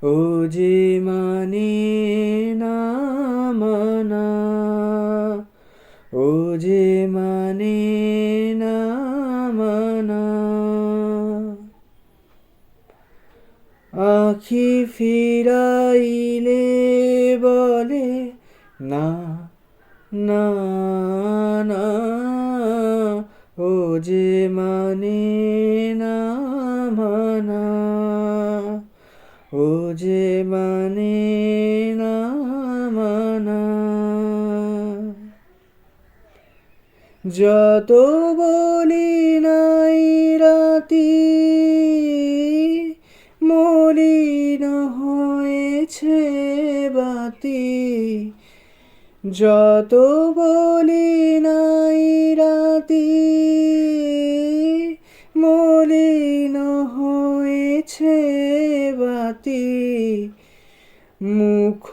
ও যে মানে না মানা, ও যে মানে না মানা। আখি ফিরাইলে বলে না, না, না, ও যে মানে না মানা, ও যে মানে না মানা। যত বলি নাই রাতি, মলিন হয়েছে বাতি। যত বলি নাই রাতি, মলিন হয়েছে বাতি। মুখ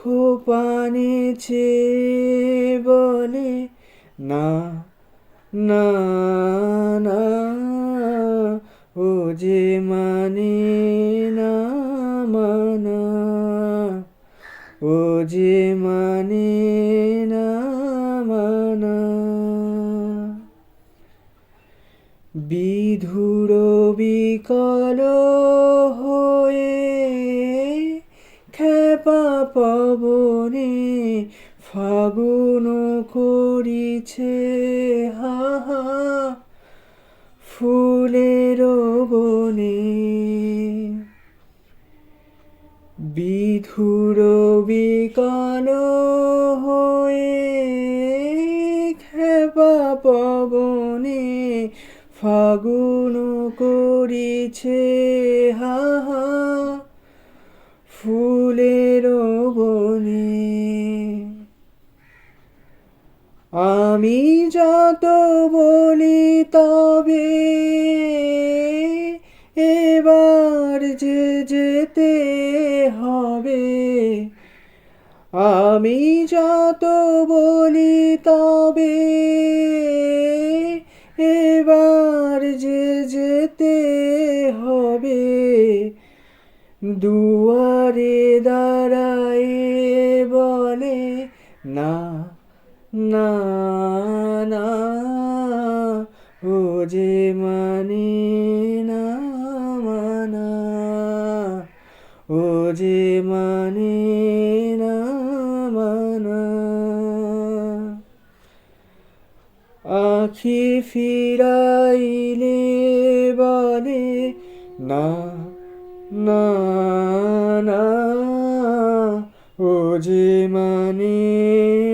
পানে চেয়ে বলে না, না, না, ও যে মানে না মানা, ও যে মানে না মানা। বিধুর বিকল হয়ে খেপা পবনে ফাগুন করিছে হাহা ফুলের বনে। বিধুর বিকল হয়ে খেপা পবনে ফাগুন করিছে হাহা ফুলের বনে। আমি যত বলি তবে এবার যে যেতে হবে। আমি যত বলি তবে এবার যে যেতে হবে। দুয়ারে দাঁড়ায় বলে না, না, না, ও যে মানে না মানা, ও যে মানে না মানা। আখি ফিরাইলে বলে না, না, না, ও যে মানে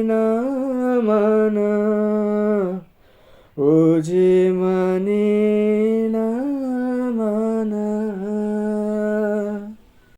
না মানা, ও যে মানে